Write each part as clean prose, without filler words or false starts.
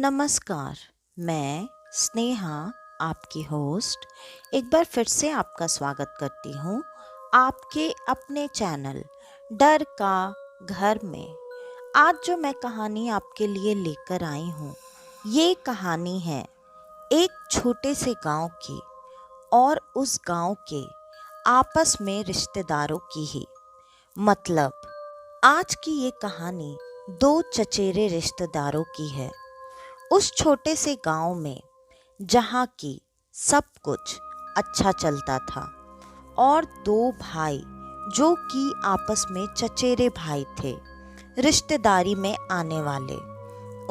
नमस्कार। मैं स्नेहा, आपकी होस्ट, एक बार फिर से आपका स्वागत करती हूँ आपके अपने चैनल डर का घर में। आज जो मैं कहानी आपके लिए लेकर आई हूँ, ये कहानी है एक छोटे से गांव की और उस गांव के आपस में रिश्तेदारों की ही। मतलब आज की ये कहानी दो चचेरे रिश्तेदारों की है। उस छोटे से गांव में जहाँ की सब कुछ अच्छा चलता था और दो भाई जो कि आपस में चचेरे भाई थे, रिश्तेदारी में आने वाले।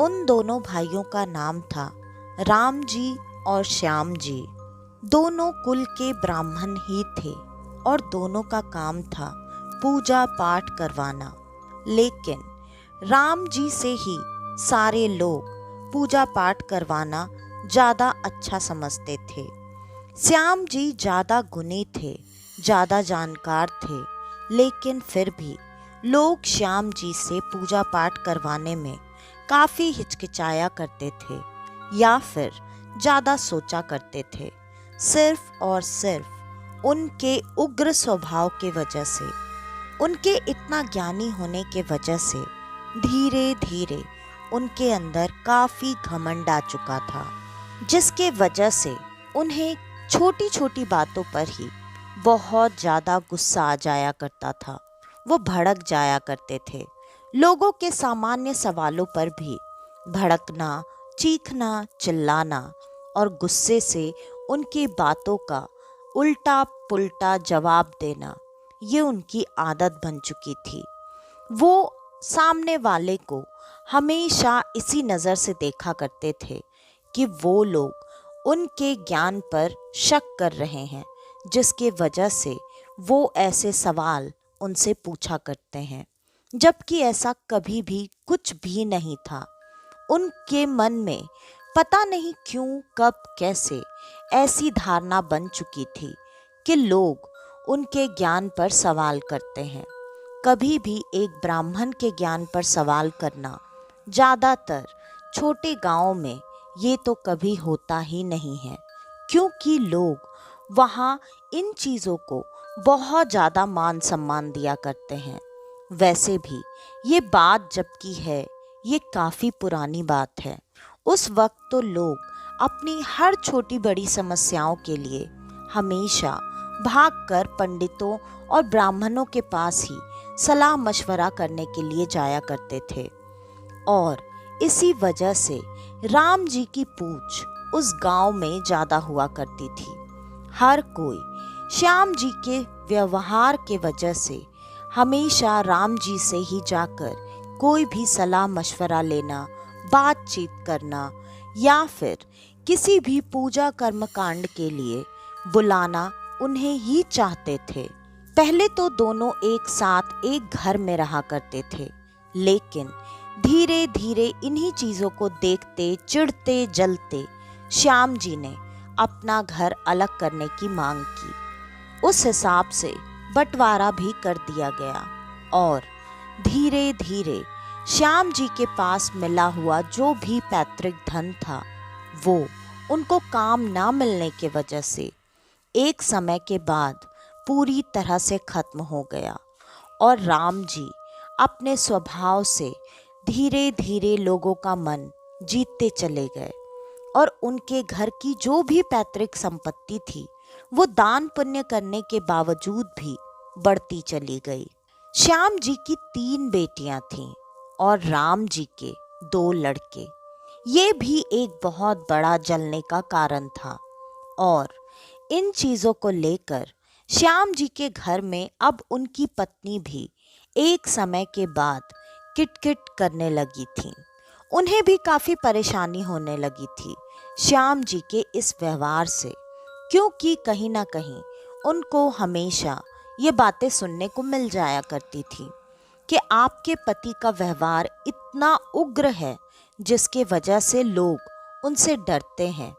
उन दोनों भाइयों का नाम था राम जी और श्याम जी। दोनों कुल के ब्राह्मण ही थे और दोनों का काम था पूजा पाठ करवाना। लेकिन राम जी से ही सारे लोग पूजा पाठ करवाना ज़्यादा अच्छा समझते थे। श्याम जी ज़्यादा गुणी थे, ज़्यादा जानकार थे, लेकिन फिर भी लोग श्याम जी से पूजा पाठ करवाने में काफ़ी हिचकिचाया करते थे या फिर ज़्यादा सोचा करते थे, सिर्फ और सिर्फ उनके उग्र स्वभाव के वजह से। उनके इतना ज्ञानी होने के वजह से धीरे धीरे उनके अंदर काफ़ी घमंड आ चुका था, जिसके वजह से उन्हें छोटी छोटी बातों पर ही बहुत ज़्यादा गुस्सा आ जाया करता था। वो भड़क जाया करते थे। लोगों के सामान्य सवालों पर भी भड़कना, चीखना, चिल्लाना और गुस्से से उनकी बातों का उल्टा पुल्टा जवाब देना, ये उनकी आदत बन चुकी थी। वो सामने वाले को हमेशा इसी नज़र से देखा करते थे कि वो लोग उनके ज्ञान पर शक कर रहे हैं, जिसके वजह से वो ऐसे सवाल उनसे पूछा करते हैं, जबकि ऐसा कभी भी कुछ भी नहीं था। उनके मन में पता नहीं क्यों, कब, कैसे ऐसी धारणा बन चुकी थी कि लोग उनके ज्ञान पर सवाल करते हैं। कभी भी एक ब्राह्मण के ज्ञान पर सवाल करना, ज़्यादातर छोटे गांवों में ये तो कभी होता ही नहीं है, क्योंकि लोग वहाँ इन चीज़ों को बहुत ज़्यादा मान सम्मान दिया करते हैं। वैसे भी ये बात जब की है, ये काफ़ी पुरानी बात है। उस वक्त तो लोग अपनी हर छोटी बड़ी समस्याओं के लिए हमेशा भागकर पंडितों और ब्राह्मणों के पास ही सलाह मशवरा करने के लिए जाया करते थे। और इसी वजह से राम जी की पूछ उस गांव में ज़्यादा हुआ करती थी। हर कोई श्याम जी के व्यवहार के वजह से हमेशा राम जी से ही जाकर कोई भी सलाह मशवरा लेना, बातचीत करना या फिर किसी भी पूजा कर्मकांड के लिए बुलाना उन्हें ही चाहते थे। पहले तो दोनों एक साथ एक घर में रहा करते थे, लेकिन धीरे धीरे इन्हीं चीज़ों को देखते, चिढ़ते, जलते श्याम जी ने अपना घर अलग करने की मांग की। उस हिसाब से बंटवारा भी कर दिया गया और धीरे धीरे श्याम जी के पास मिला हुआ जो भी पैतृक धन था, वो उनको काम ना मिलने के वजह से एक समय के बाद पूरी तरह से खत्म हो गया। और राम जी अपने स्वभाव से धीरे धीरे लोगों का मन जीतते चले गए और उनके घर की जो भी पैतृक संपत्ति थी, वो दान पुण्य करने के बावजूद भी बढ़ती चली गई। श्याम जी की 3 बेटियां थीं और राम जी के 2 लड़के। ये भी एक बहुत बड़ा जलने का कारण था और इन चीज़ों को लेकर श्याम जी के घर में अब उनकी पत्नी भी एक समय के बाद किटकिट करने लगी थी। उन्हें भी काफ़ी परेशानी होने लगी थी श्याम जी के इस व्यवहार से, क्योंकि कहीं ना कहीं उनको हमेशा ये बातें सुनने को मिल जाया करती थी कि आपके पति का व्यवहार इतना उग्र है, जिसके वजह से लोग उनसे डरते हैं।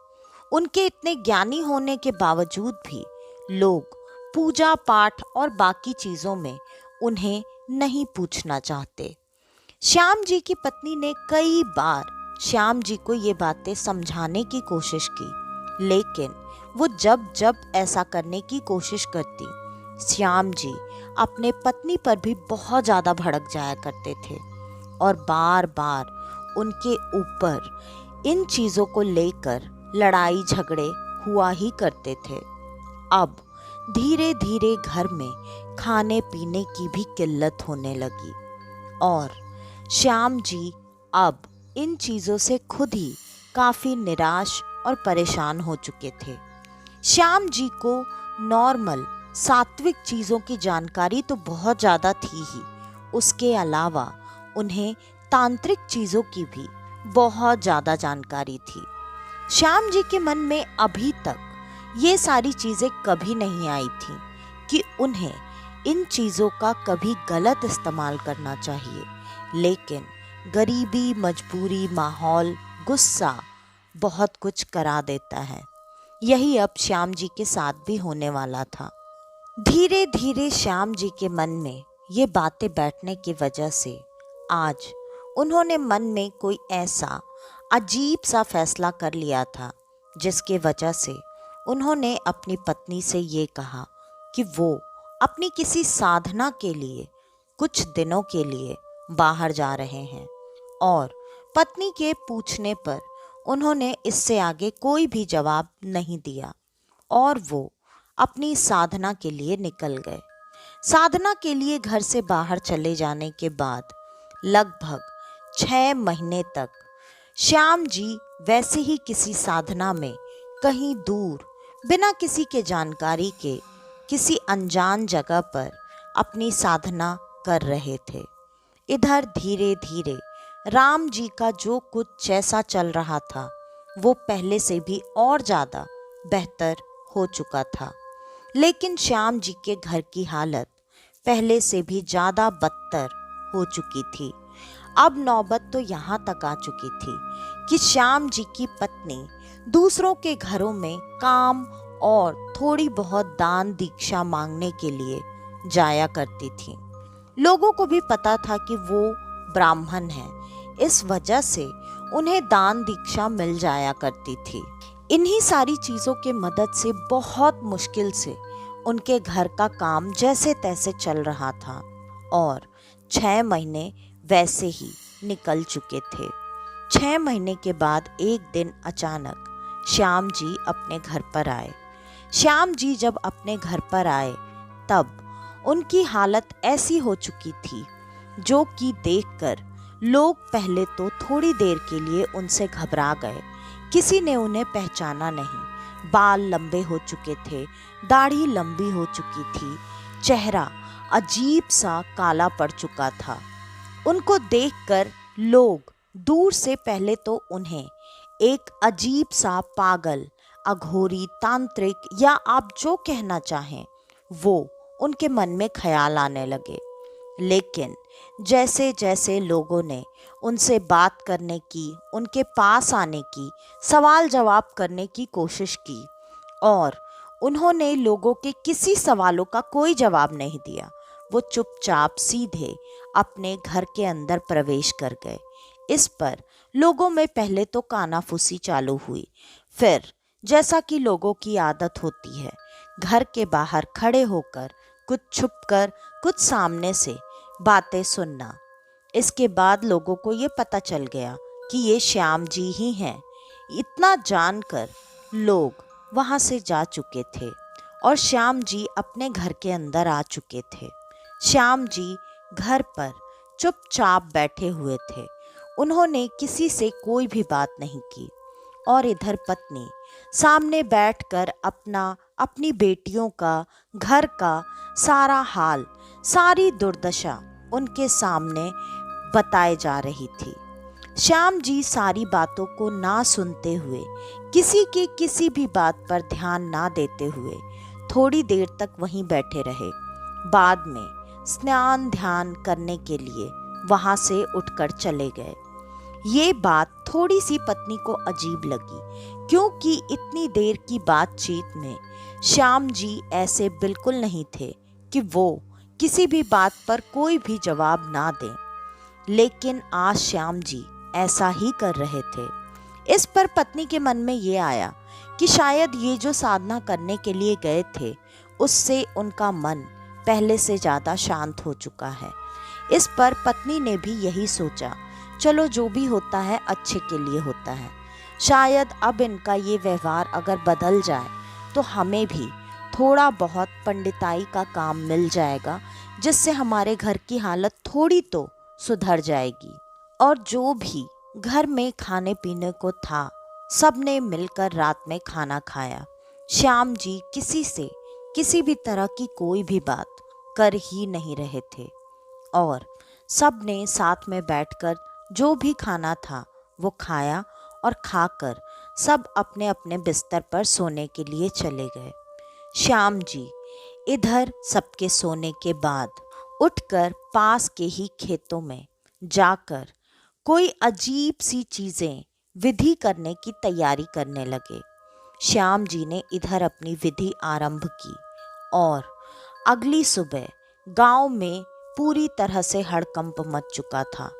उनके इतने ज्ञानी होने के बावजूद भी लोग पूजा पाठ और बाकी चीज़ों में उन्हें नहीं पूछना चाहते। श्याम जी की पत्नी ने कई बार श्याम जी को ये बातें समझाने की कोशिश की, लेकिन वो जब जब ऐसा करने की कोशिश करती, श्याम जी अपने पत्नी पर भी बहुत ज़्यादा भड़क जाया करते थे और बार बार उनके ऊपर इन चीज़ों को लेकर लड़ाई झगड़े हुआ ही करते थे। अब धीरे धीरे घर में खाने पीने की भी किल्लत होने लगी और श्याम जी अब इन चीज़ों से खुद ही काफ़ी निराश और परेशान हो चुके थे। श्याम जी को नॉर्मल सात्विक चीज़ों की जानकारी तो बहुत ज़्यादा थी ही, उसके अलावा उन्हें तांत्रिक चीज़ों की भी बहुत ज़्यादा जानकारी थी। श्याम जी के मन में अभी तक ये सारी चीज़ें कभी नहीं आई थी कि उन्हें इन चीज़ों का कभी गलत इस्तेमाल करना चाहिए, लेकिन गरीबी, मजबूरी, माहौल, गुस्सा बहुत कुछ करा देता है। यही अब श्याम जी के साथ भी होने वाला था। धीरे धीरे श्याम जी के मन में ये बातें बैठने की वजह से आज उन्होंने मन में कोई ऐसा अजीब सा फैसला कर लिया था, जिसके वजह से उन्होंने अपनी पत्नी से ये कहा कि वो अपनी किसी साधना के लिए कुछ दिनों के लिए बाहर जा रहे हैं। और पत्नी के पूछने पर उन्होंने इससे आगे कोई भी जवाब नहीं दिया और वो अपनी साधना के लिए निकल गए। साधना के लिए घर से बाहर चले जाने के बाद लगभग 6 महीने तक श्याम जी वैसे ही किसी साधना में कहीं दूर बिना किसी के जानकारी के किसी अनजान जगह पर अपनी साधना कर रहे थे। इधर धीरे धीरे राम जी का जो कुछ जैसा चल रहा था वो पहले से भी और ज़्यादा बेहतर हो चुका था, लेकिन श्याम जी के घर की हालत पहले से भी ज़्यादा बदतर हो चुकी थी। अब नौबत तो यहाँ तक आ चुकी थी कि श्याम जी की पत्नी दूसरों के घरों में काम और थोड़ी बहुत दान दीक्षा मांगने के लिए जाया करती थी। लोगों को भी पता था कि वो ब्राह्मण है, इस वजह से उन्हें दान दीक्षा मिल जाया करती थी। इन्हीं सारी चीज़ों के मदद से बहुत मुश्किल से उनके घर का काम जैसे तैसे चल रहा था और 6 महीने वैसे ही निकल चुके थे। 6 महीने के बाद एक दिन अचानक श्याम जी अपने घर पर आए। श्याम जी जब अपने घर पर आए तब उनकी हालत ऐसी हो चुकी थी जो कि देखकर लोग पहले तो थोड़ी देर के लिए उनसे घबरा गए। किसी ने उन्हें पहचाना नहीं। बाल लंबे हो चुके थे, दाढ़ी लंबी हो चुकी थी, चेहरा अजीब सा काला पड़ चुका था। उनको देखकर लोग दूर से पहले तो उन्हें एक अजीब सा पागल, अघोरी, तांत्रिक या आप जो कहना चाहें वो उनके मन में ख्याल आने लगे। लेकिन जैसे जैसे लोगों ने उनसे बात करने की, उनके पास आने की, सवाल जवाब करने की कोशिश की और उन्होंने लोगों के किसी सवालों का कोई जवाब नहीं दिया, वो चुपचाप सीधे अपने घर के अंदर प्रवेश कर गए। इस पर लोगों में पहले तो कानाफूसी चालू हुई, फिर जैसा कि लोगों की आदत होती है घर के बाहर खड़े होकर कुछ छुपकर कुछ सामने से बातें सुनना। इसके बाद लोगों को ये पता चल गया कि ये श्याम जी ही हैं। इतना जानकर लोग वहाँ से जा चुके थे और श्याम जी अपने घर के अंदर आ चुके थे। श्याम जी घर पर चुपचाप बैठे हुए थे, उन्होंने किसी से कोई भी बात नहीं की और इधर पत्नी सामने बैठकर अपनी बेटियों का, घर का सारा हाल, सारी दुर्दशा उनके सामने बताए जा रही थी। श्याम जी सारी बातों को ना सुनते हुए, किसी की किसी भी बात पर ध्यान ना देते हुए थोड़ी देर तक वहीं बैठे रहे। बाद में स्नान ध्यान करने के लिए वहां से उठकर चले गए। ये बात थोड़ी सी पत्नी को अजीब लगी, क्योंकि इतनी देर की बातचीत में श्याम जी ऐसे बिल्कुल नहीं थे कि वो किसी भी बात पर कोई भी जवाब ना दें। लेकिन आज श्याम जी ऐसा ही कर रहे थे। इस पर पत्नी के मन में ये आया कि शायद ये जो साधना करने के लिए गए थे उससे उनका मन पहले से ज़्यादा शांत हो चुका है। इस पर पत्नी ने भी यही सोचा, चलो जो भी होता है अच्छे के लिए होता है। शायद अब इनका ये व्यवहार अगर बदल जाए तो हमें भी थोड़ा बहुत पंडिताई का काम मिल जाएगा, जिससे हमारे घर की हालत थोड़ी तो सुधर जाएगी। और जो भी घर में खाने पीने को था, सबने मिलकर रात में खाना खाया। श्याम जी किसी से किसी भी तरह की कोई भी बात कर ही नहीं रहे थे और सबने साथ में बैठकर जो भी खाना था वो खाया और खाकर सब अपने अपने बिस्तर पर सोने के लिए चले गए। श्याम जी इधर सबके सोने के बाद उठकर पास के ही खेतों में जाकर कोई अजीब सी चीजें विधि करने की तैयारी करने लगे। श्याम जी ने इधर अपनी विधि आरंभ की और अगली सुबह गांव में पूरी तरह से हड़कंप मच चुका था,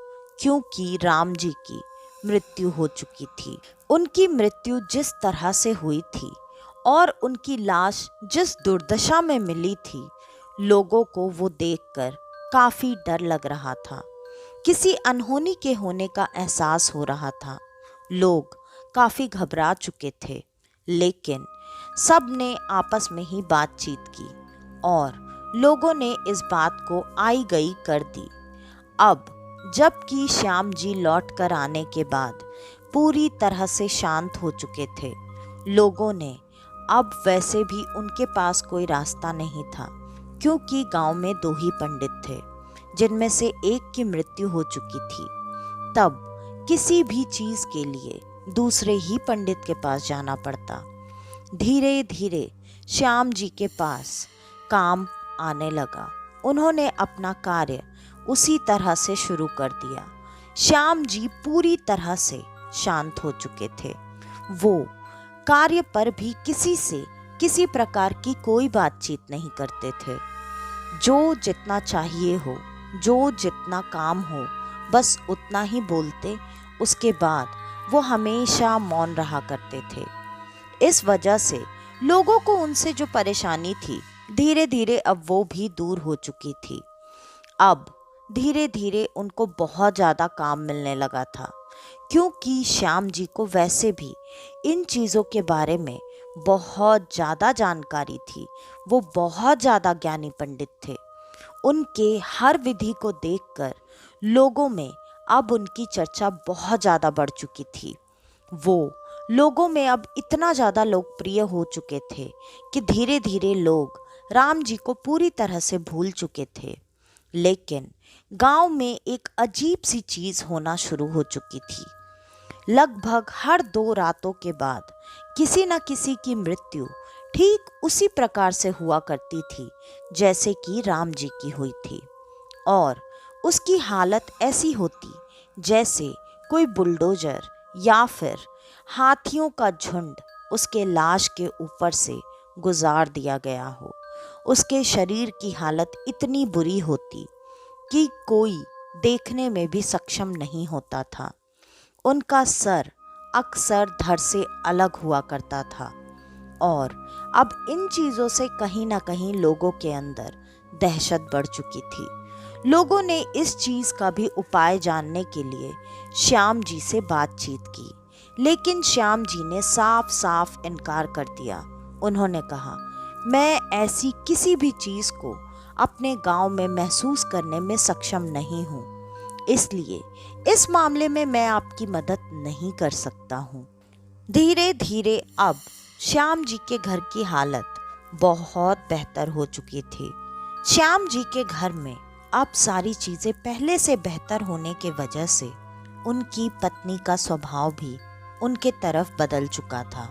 क्योंकि राम जी की मृत्यु हो चुकी थी। उनकी मृत्यु जिस तरह से हुई थी और उनकी लाश जिस दुर्दशा में मिली थी, लोगों को वो देखकर काफी डर लग रहा था। किसी अनहोनी के होने का एहसास हो रहा था। लोग काफी घबरा चुके थे, लेकिन सब ने आपस में ही बातचीत की और लोगों ने इस बात को आई गई कर दी। अब जबकि श्याम जी लौट कर आने के बाद पूरी तरह से शांत हो चुके थे, लोगों ने अब वैसे भी उनके पास कोई रास्ता नहीं था, क्योंकि गांव में 2 ही पंडित थे, जिनमें से एक की मृत्यु हो चुकी थी। तब किसी भी चीज के लिए दूसरे ही पंडित के पास जाना पड़ता। धीरे धीरे श्याम जी के पास काम आने लगा। उन्होंने अपना कार्य उसी तरह से शुरू कर दिया। श्याम जी पूरी तरह से शांत हो चुके थे। वो कार्य पर भी किसी से किसी प्रकार की कोई बातचीत नहीं करते थे। जो जितना चाहिए हो, जो जितना काम हो, बस उतना ही बोलते। उसके बाद वो हमेशा मौन रहा करते थे। इस वजह से लोगों को उनसे जो परेशानी थी, धीरे धीरे अब वो भी दूर हो चुकी थी। अब धीरे धीरे उनको बहुत ज़्यादा काम मिलने लगा था, क्योंकि श्याम जी को वैसे भी इन चीज़ों के बारे में बहुत ज़्यादा जानकारी थी। वो बहुत ज़्यादा ज्ञानी पंडित थे। उनके हर विधि को देखकर लोगों में अब उनकी चर्चा बहुत ज़्यादा बढ़ चुकी थी। वो लोगों में अब इतना ज़्यादा लोकप्रिय हो चुके थे कि धीरे धीरे लोग राम जी को पूरी तरह से भूल चुके थे। लेकिन गांव में एक अजीब सी चीज़ होना शुरू हो चुकी थी। लगभग हर 2 रातों के बाद किसी न किसी की मृत्यु ठीक उसी प्रकार से हुआ करती थी जैसे कि राम जी की हुई थी, और उसकी हालत ऐसी होती जैसे कोई बुलडोजर या फिर हाथियों का झुंड उसके लाश के ऊपर से गुजार दिया गया हो। उसके शरीर की हालत इतनी बुरी होती कि कोई देखने में भी सक्षम नहीं होता था। उनका सर अक्सर धड़ से अलग हुआ करता था और अब इन चीज़ों से कहीं ना कहीं लोगों के अंदर दहशत बढ़ चुकी थी। लोगों ने इस चीज़ का भी उपाय जानने के लिए श्याम जी से बातचीत की, लेकिन श्याम जी ने साफ साफ इनकार कर दिया। उन्होंने कहा, मैं ऐसी किसी भी चीज़ को अपने गांव में महसूस करने में सक्षम नहीं हूँ, इसलिए इस मामले में मैं आपकी मदद नहीं कर सकता हूँ। धीरे धीरे अब श्याम जी के घर की हालत बहुत बेहतर हो चुकी थी। श्याम जी के घर में अब सारी चीज़ें पहले से बेहतर होने के वजह से उनकी पत्नी का स्वभाव भी उनके तरफ बदल चुका था।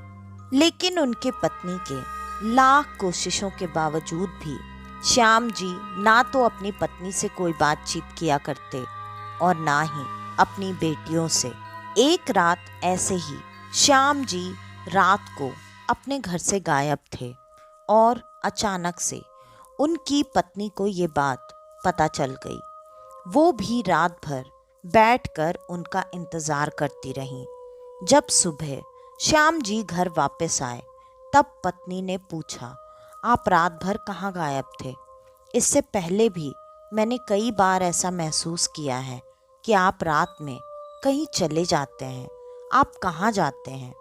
लेकिन उनके पत्नी के लाख कोशिशों के बावजूद भी श्याम जी ना तो अपनी पत्नी से कोई बातचीत किया करते और ना ही अपनी बेटियों से। एक रात ऐसे ही श्याम जी रात को अपने घर से गायब थे और अचानक से उनकी पत्नी को ये बात पता चल गई। वो भी रात भर बैठकर उनका इंतजार करती रहीं। जब सुबह श्याम जी घर वापस आए तब पत्नी ने पूछा, आप रात भर कहाँ गायब थे? इससे पहले भी मैंने कई बार ऐसा महसूस किया है कि आप रात में कहीं चले जाते हैं। आप कहाँ जाते हैं?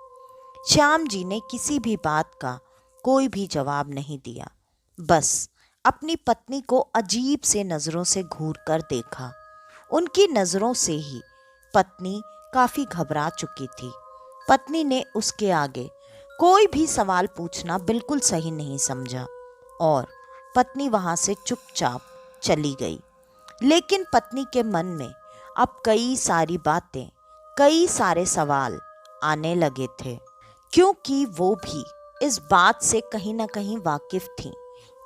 श्याम जी ने किसी भी बात का कोई भी जवाब नहीं दिया, बस अपनी पत्नी को अजीब से नज़रों से घूर कर देखा। उनकी नज़रों से ही पत्नी काफ़ी घबरा चुकी थी। पत्नी ने उसके आगे कोई भी सवाल पूछना बिल्कुल सही नहीं समझा और पत्नी वहां से चुपचाप चली गई। लेकिन पत्नी के मन में अब कई सारी बातें, कई सारे सवाल आने लगे थे, क्योंकि वो भी इस बात से कहीं ना कहीं वाकिफ थी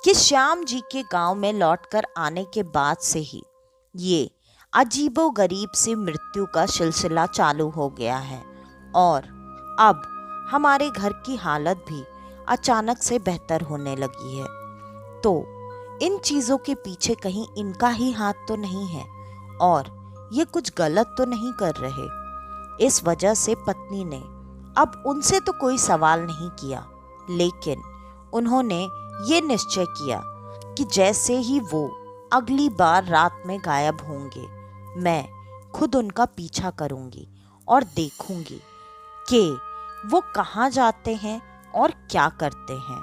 कि श्याम जी के गांव में लौटकर आने के बाद से ही ये अजीबोगरीब सी मृत्यु का सिलसिला चालू हो गया है और अब हमारे घर की हालत भी अचानक से बेहतर होने लगी है। तो इन चीज़ों के पीछे कहीं इनका ही हाथ तो नहीं है और ये कुछ गलत तो नहीं कर रहे। इस वजह से पत्नी ने अब उनसे तो कोई सवाल नहीं किया, लेकिन उन्होंने ये निश्चय किया कि जैसे ही वो अगली बार रात में गायब होंगे, मैं खुद उनका पीछा करूंगी और देखूंगी कि वो कहाँ जाते हैं और क्या करते हैं।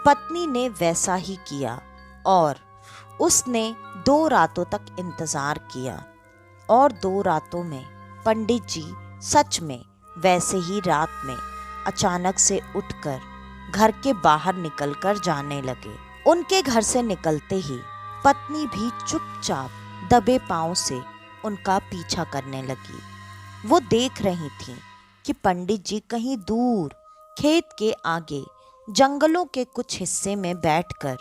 पत्नी ने वैसा ही किया और उसने 2 रातों तक इंतजार किया और 2 रातों में पंडित जी सच में वैसे ही रात में अचानक से उठकर घर के बाहर निकलकर जाने लगे। उनके घर से निकलते ही पत्नी भी चुपचाप दबे पांव से उनका पीछा करने लगी। वो देख रही थी कि पंडित जी कहीं दूर खेत के आगे जंगलों के कुछ हिस्से में बैठकर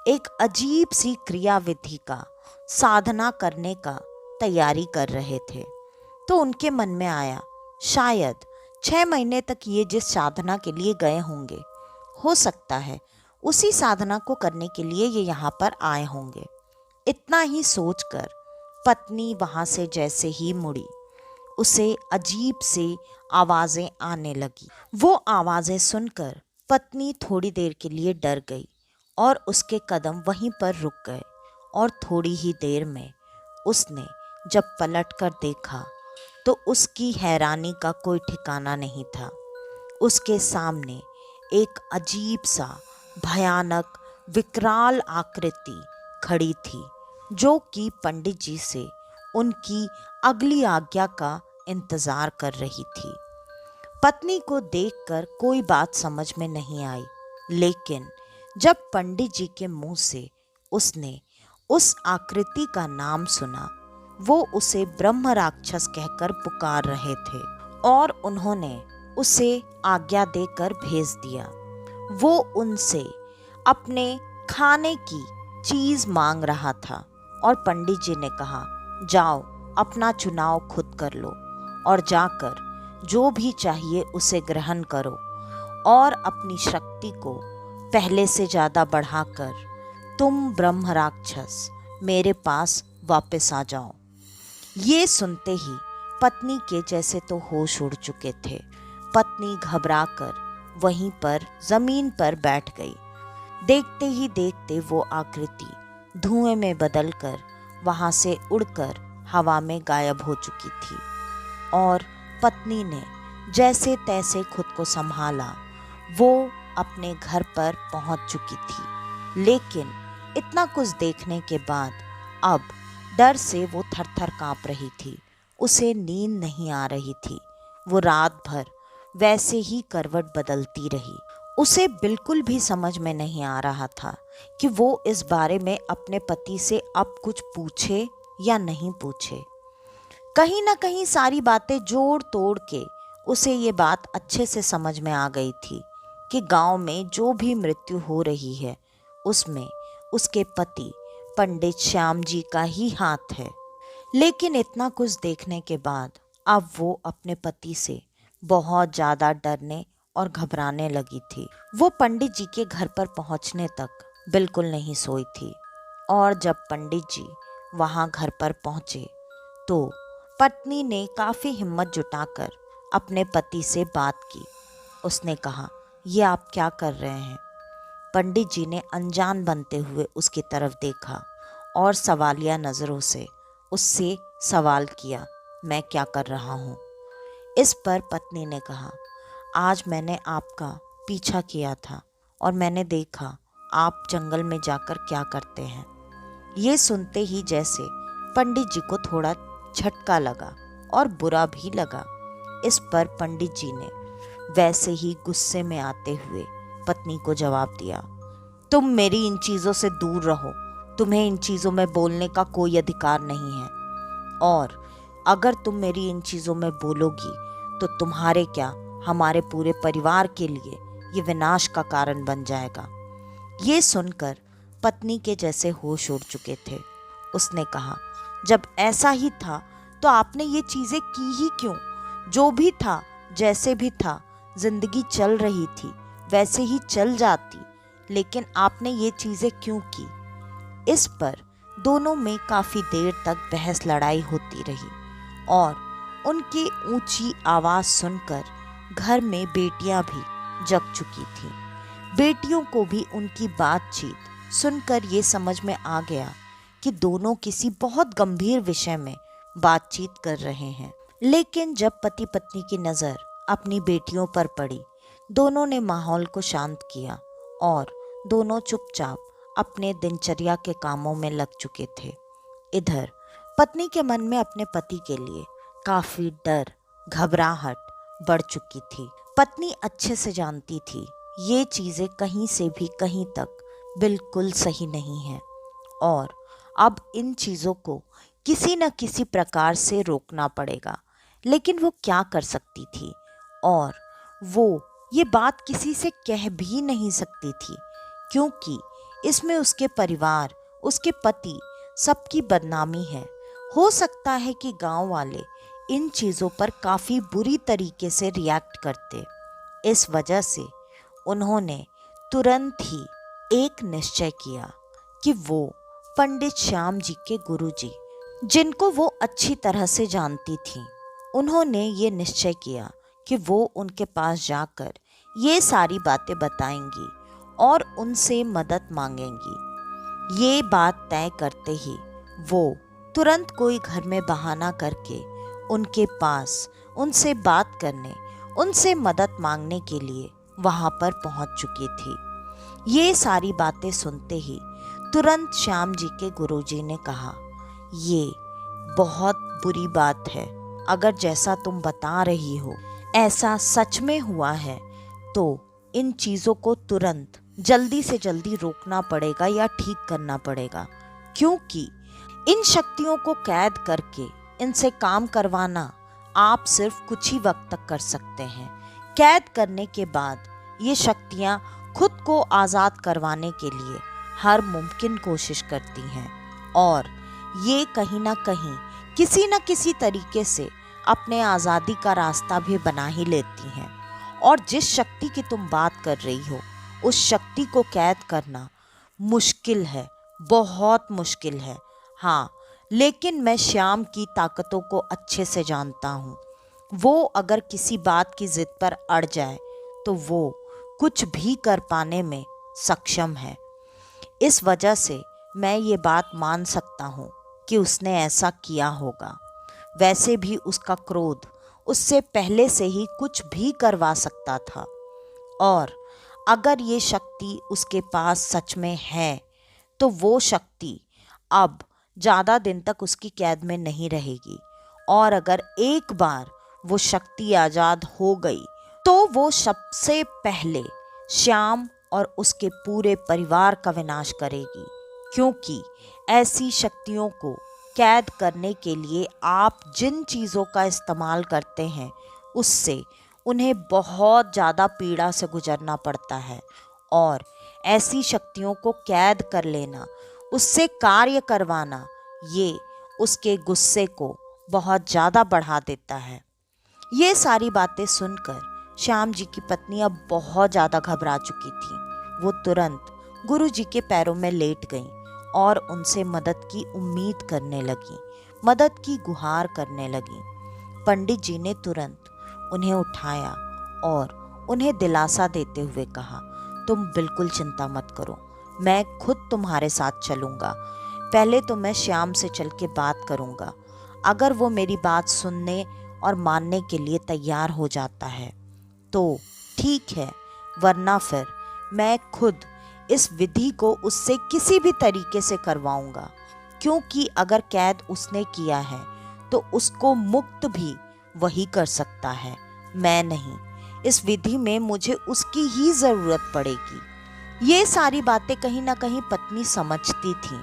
एक अजीब सी क्रियाविधि का साधना करने का तैयारी कर रहे थे। तो उनके मन में आया, शायद 6 महीने तक ये जिस साधना के लिए गए होंगे, हो सकता है उसी साधना को करने के लिए ये यहाँ पर आए होंगे। इतना ही सोचकर पत्नी वहाँ से जैसे ही मुड़ी, उसे अजीब सी आवाज़ें आने लगी। वो आवाज़ें सुनकर पत्नी थोड़ी देर के लिए डर गई और उसके कदम वहीं पर रुक गए और थोड़ी ही देर में उसने जब पलट कर देखा तो उसकी हैरानी का कोई ठिकाना नहीं था। उसके सामने एक अजीब सा भयानक विकराल आकृति खड़ी थी, जो कि पंडित जी से उनकी अगली आज्ञा का इंतजार कर रही थी। पत्नी को देखकर कोई बात समझ में नहीं आई, लेकिन जब पंडित जी के मुंह से उसने उस आकृति का नाम सुना, वो उसे ब्रह्म राक्षस कहकर पुकार रहे थे और उन्होंने उसे आज्ञा देकर भेज दिया। वो उनसे अपने खाने की चीज मांग रहा था और पंडित जी ने कहा, जाओ अपना चुनाव खुद कर लो और जाकर जो भी चाहिए उसे ग्रहण करो और अपनी शक्ति को पहले से ज़्यादा बढ़ाकर तुम ब्रह्म राक्षस मेरे पास वापस आ जाओ। ये सुनते ही पत्नी के जैसे तो होश उड़ चुके थे। पत्नी घबराकर वहीं पर जमीन पर बैठ गई। देखते ही देखते वो आकृति धुएं में बदलकर वहां से उड़कर हवा में गायब हो चुकी थी और पत्नी ने जैसे तैसे खुद को संभाला। वो अपने घर पर पहुंच चुकी थी, लेकिन इतना कुछ देखने के बाद अब डर से वो थर-थर कांप रही थी। उसे नींद नहीं आ रही थी। वो रात भर वैसे ही करवट बदलती रही। उसे बिल्कुल भी समझ में नहीं आ रहा था कि वो इस बारे में अपने पति से अब कुछ पूछे या नहीं पूछे। कहीं ना कहीं सारी बातें जोड़ तोड़ के उसे ये बात अच्छे से समझ में आ गई थी कि गांव में जो भी मृत्यु हो रही है उसमें उसके पति पंडित श्याम जी का ही हाथ है। लेकिन इतना कुछ देखने के बाद अब वो अपने पति से बहुत ज़्यादा डरने और घबराने लगी थी। वो पंडित जी के घर पर पहुंचने तक बिल्कुल नहीं सोई थी और जब पंडित जी वहां घर पर पहुंचे तो पत्नी ने काफ़ी हिम्मत जुटाकर अपने पति से बात की। उसने कहा, ये आप क्या कर रहे हैं? पंडित जी ने अनजान बनते हुए उसकी तरफ देखा और सवालिया नज़रों से उससे सवाल किया, मैं क्या कर रहा हूँ? इस पर पत्नी ने कहा, आज मैंने आपका पीछा किया था और मैंने देखा आप जंगल में जाकर क्या करते हैं। ये सुनते ही जैसे पंडित जी को थोड़ा झटका लगा और बुरा भी लगा। इस पर पंडित जी ने वैसे ही गुस्से में आते हुए पत्नी को जवाब दिया, तुम मेरी इन चीज़ों से दूर रहो, तुम्हें इन चीज़ों में बोलने का कोई अधिकार नहीं है, और अगर तुम मेरी इन चीज़ों में बोलोगी तो तुम्हारे क्या, हमारे पूरे परिवार के लिए ये विनाश का कारण बन जाएगा। ये सुनकर पत्नी के जैसे होश उड़ चुके थे। उसने कहा, जब ऐसा ही था तो आपने ये चीज़ें की ही क्यों? जो भी था, जैसे भी था, जिंदगी चल रही थी वैसे ही चल जाती, लेकिन आपने ये चीज़ें क्यों की? इस पर दोनों में काफ़ी देर तक बहस लड़ाई होती रही और उनकी ऊंची आवाज़ सुनकर घर में बेटियां भी जग चुकी थीं। बेटियों को भी उनकी बातचीत सुनकर ये समझ में आ गया कि दोनों किसी बहुत गंभीर विषय में बातचीत कर रहे हैं। लेकिन जब पति पत्नी की नज़र अपनी बेटियों पर पड़ी, दोनों ने माहौल को शांत किया और दोनों चुपचाप अपने दिनचर्या के कामों में लग चुके थे। इधर पत्नी के मन में अपने पति के लिए काफ़ी डर, घबराहट बढ़ चुकी थी। पत्नी अच्छे से जानती थी ये चीज़ें कहीं से भी कहीं तक बिल्कुल सही नहीं है और अब इन चीज़ों को किसी न किसी प्रकार से रोकना पड़ेगा। लेकिन वो क्या कर सकती थी, और वो ये बात किसी से कह भी नहीं सकती थी, क्योंकि इसमें उसके परिवार, उसके पति, सबकी बदनामी है। हो सकता है कि गांव वाले इन चीज़ों पर काफ़ी बुरी तरीके से रिएक्ट करते। इस वजह से उन्होंने तुरंत ही एक निश्चय किया कि वो पंडित श्याम जी के गुरुजी, जिनको वो अच्छी तरह से जानती थी, उन्होंने ये निश्चय किया कि वो उनके पास जाकर ये सारी बातें बताएंगी और उनसे मदद मांगेंगी। ये बात तय करते ही वो तुरंत कोई घर में बहाना करके उनके पास उनसे बात करने, उनसे मदद मांगने के लिए वहाँ पर पहुँच चुकी थी। ये सारी बातें सुनते ही तुरंत श्याम जी के गुरुजी ने कहा, ये बहुत बुरी बात है, अगर जैसा तुम बता रही हो ऐसा सच में हुआ है तो इन चीज़ों को तुरंत जल्दी से जल्दी रोकना पड़ेगा या ठीक करना पड़ेगा, क्योंकि इन शक्तियों को कैद करके इनसे काम करवाना आप सिर्फ कुछ ही वक्त तक कर सकते हैं। कैद करने के बाद ये शक्तियाँ खुद को आज़ाद करवाने के लिए हर मुमकिन कोशिश करती हैं और ये कहीं ना कहीं किसी न किसी तरीके से अपने आज़ादी का रास्ता भी बना ही लेती हैं। और जिस शक्ति की तुम बात कर रही हो, उस शक्ति को कैद करना मुश्किल है, बहुत मुश्किल है। हाँ, लेकिन मैं श्याम की ताकतों को अच्छे से जानता हूँ। वो अगर किसी बात की जिद पर अड़ जाए तो वो कुछ भी कर पाने में सक्षम है। इस वजह से मैं ये बात मान सकता हूँ कि उसने ऐसा किया होगा। वैसे भी उसका क्रोध उससे पहले से ही कुछ भी करवा सकता था, और अगर ये शक्ति उसके पास सच में है तो वो शक्ति अब ज़्यादा दिन तक उसकी कैद में नहीं रहेगी। और अगर एक बार वो शक्ति आज़ाद हो गई तो वो सबसे पहले श्याम और उसके पूरे परिवार का विनाश करेगी, क्योंकि ऐसी शक्तियों को कैद करने के लिए आप जिन चीज़ों का इस्तेमाल करते हैं उससे उन्हें बहुत ज़्यादा पीड़ा से गुजरना पड़ता है, और ऐसी शक्तियों को कैद कर लेना, उससे कार्य करवाना, ये उसके गुस्से को बहुत ज़्यादा बढ़ा देता है। ये सारी बातें सुनकर श्याम जी की पत्नी अब बहुत ज़्यादा घबरा चुकी थी। वो तुरंत गुरु जी के पैरों में लेट गईं और उनसे मदद की उम्मीद करने लगी। मदद की गुहार करने लगी। पंडित जी ने तुरंत उन्हें उठाया और उन्हें दिलासा देते हुए कहा, तुम बिल्कुल चिंता मत करो, मैं खुद तुम्हारे साथ चलूँगा। पहले तो मैं श्याम से चल के बात करूँगा। अगर वो मेरी बात सुनने और मानने के लिए तैयार हो जाता है तो ठीक है, वरना फिर मैं खुद इस विधि को उससे किसी भी तरीके से करवाऊँगा, क्योंकि अगर कैद उसने किया है तो उसको मुक्त भी वही कर सकता है, मैं नहीं। इस विधि में मुझे उसकी ही ज़रूरत पड़ेगी। ये सारी बातें कहीं ना कहीं पत्नी समझती थी,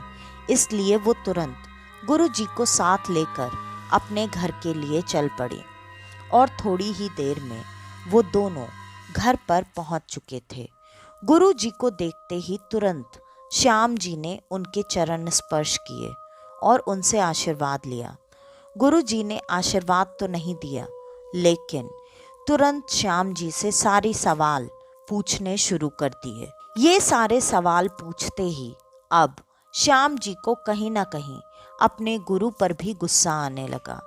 इसलिए वो तुरंत गुरु जी को साथ लेकर अपने घर के लिए चल पड़ी और थोड़ी ही देर में वो दोनों घर पर पहुंच चुके थे। गुरु जी को देखते ही तुरंत श्याम जी ने उनके चरण स्पर्श किए और उनसे आशीर्वाद लिया। गुरु जी ने आशीर्वाद तो नहीं दिया, लेकिन तुरंत श्याम जी से सारे सवाल पूछने शुरू कर दिए। ये सारे सवाल पूछते ही अब श्याम जी को कहीं ना कहीं अपने गुरु पर भी गुस्सा आने लगा,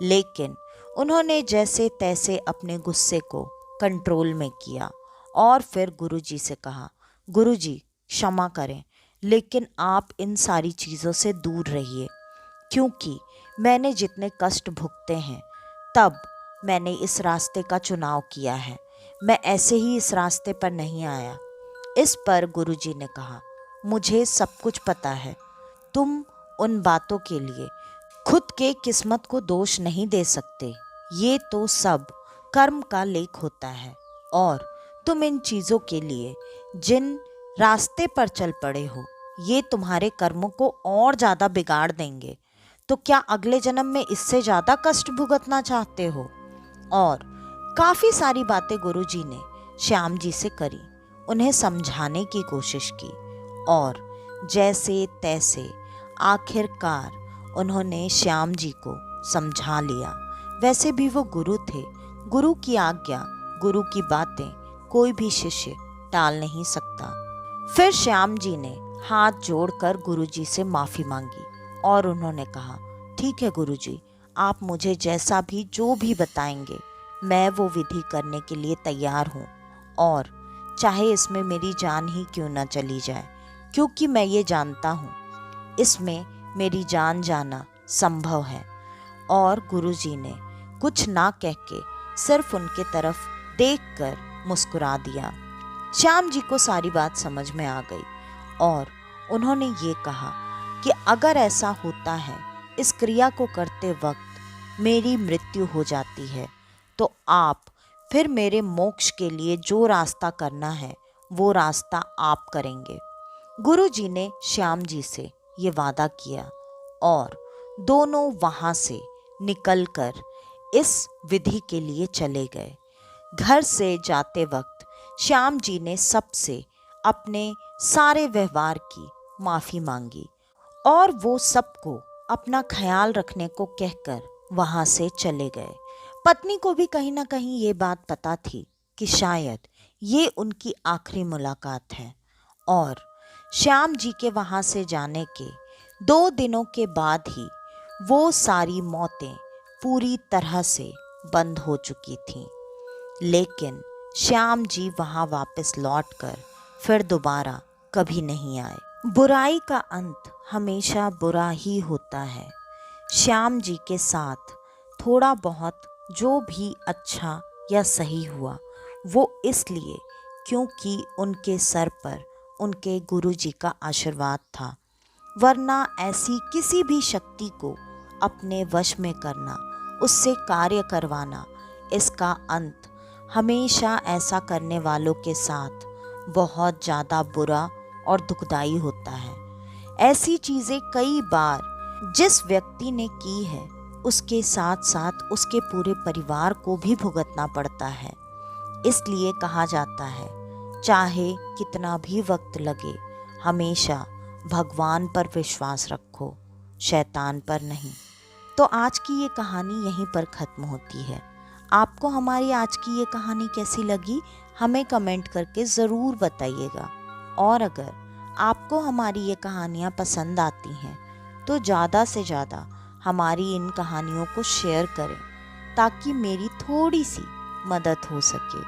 लेकिन उन्होंने जैसे तैसे अपने गुस्से को कंट्रोल में किया और फिर गुरु जी से कहा, गुरु जी क्षमा करें, लेकिन आप इन सारी चीज़ों से दूर रहिए, क्योंकि मैंने जितने कष्ट भुगते हैं तब मैंने इस रास्ते का चुनाव किया है, मैं ऐसे ही इस रास्ते पर नहीं आया। इस पर गुरुजी ने कहा, मुझे सब कुछ पता है, तुम उन बातों के लिए खुद के किस्मत को दोष नहीं दे सकते, ये तो सब कर्म का लेख होता है और तुम इन चीज़ों के लिए जिन रास्ते पर चल पड़े हो ये तुम्हारे कर्मों को और ज़्यादा बिगाड़ देंगे, तो क्या अगले जन्म में इससे ज़्यादा कष्ट भुगतना चाहते हो? और काफ़ी सारी बातें गुरुजी ने श्याम जी से करी, उन्हें समझाने की कोशिश की और जैसे तैसे आखिरकार उन्होंने श्याम जी को समझा लिया। वैसे भी वो गुरु थे, गुरु की आज्ञा, गुरु की बातें कोई भी शिष्य टाल नहीं सकता। फिर श्याम जी ने हाथ जोड़कर गुरुजी से माफ़ी मांगी और उन्होंने कहा, ठीक है गुरुजी, आप मुझे जैसा भी जो भी बताएंगे मैं वो विधि करने के लिए तैयार हूँ, और चाहे इसमें मेरी जान ही क्यों ना चली जाए, क्योंकि मैं ये जानता हूँ इसमें मेरी जान जाना संभव है। और गुरुजी ने कुछ ना कह के सिर्फ उनके तरफ देखकर मुस्कुरा दिया। श्याम जी को सारी बात समझ में आ गई और उन्होंने ये कहा कि अगर ऐसा होता है, इस क्रिया को करते वक्त मेरी मृत्यु हो जाती है, तो आप फिर मेरे मोक्ष के लिए जो रास्ता करना है वो रास्ता आप करेंगे। गुरु जी ने श्याम जी से ये वादा किया और दोनों वहाँ से निकलकर इस विधि के लिए चले गए। घर से जाते वक्त श्याम जी ने सबसे अपने सारे व्यवहार की माफ़ी मांगी और वो सबको अपना ख्याल रखने को कहकर वहाँ से चले गए। पत्नी को भी कहीं ना कहीं ये बात पता थी कि शायद ये उनकी आखिरी मुलाकात है और श्याम जी के वहाँ से जाने के 2 दिनों के बाद ही वो सारी मौतें पूरी तरह से बंद हो चुकी थीं। लेकिन श्याम जी वहाँ वापस लौटकर फिर दोबारा कभी नहीं आए। बुराई का अंत हमेशा बुरा ही होता है। श्याम जी के साथ थोड़ा बहुत जो भी अच्छा या सही हुआ वो इसलिए क्योंकि उनके सर पर उनके गुरुजी का आशीर्वाद था, वरना ऐसी किसी भी शक्ति को अपने वश में करना, उससे कार्य करवाना, इसका अंत हमेशा ऐसा करने वालों के साथ बहुत ज़्यादा बुरा और दुखदाई होता है। ऐसी चीज़ें कई बार जिस व्यक्ति ने की है उसके साथ साथ उसके पूरे परिवार को भी भुगतना पड़ता है। इसलिए कहा जाता है, चाहे कितना भी वक्त लगे, हमेशा भगवान पर विश्वास रखो, शैतान पर नहीं। तो आज की ये कहानी यहीं पर ख़त्म होती है। आपको हमारी आज की ये कहानी कैसी लगी हमें कमेंट करके ज़रूर बताइएगा। और अगर आपको हमारी ये कहानियाँ पसंद आती हैं तो ज़्यादा से ज़्यादा हमारी इन कहानियों को शेयर करें ताकि मेरी थोड़ी सी मदद हो सके।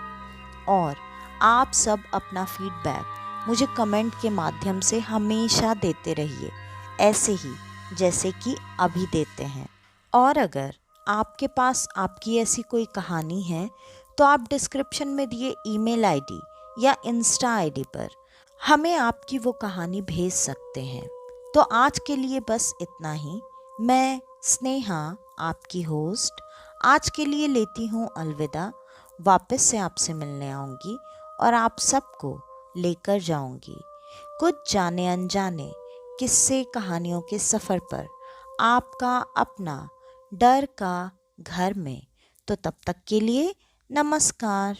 और आप सब अपना फीडबैक मुझे कमेंट के माध्यम से हमेशा देते रहिए, ऐसे ही जैसे कि अभी देते हैं। और अगर आपके पास आपकी ऐसी कोई कहानी है तो आप डिस्क्रिप्शन में दिए ईमेल आईडी या इंस्टा आईडी पर हमें आपकी वो कहानी भेज सकते हैं। तो आज के लिए बस इतना ही। मैं स्नेहा, आपकी होस्ट, आज के लिए लेती हूँ अलविदा। वापस से आपसे मिलने आऊँगी और आप सबको लेकर जाऊँगी कुछ जाने अनजाने किस्से कहानियों के सफ़र पर, आपका अपना डर का घर में। तो तब तक के लिए नमस्कार।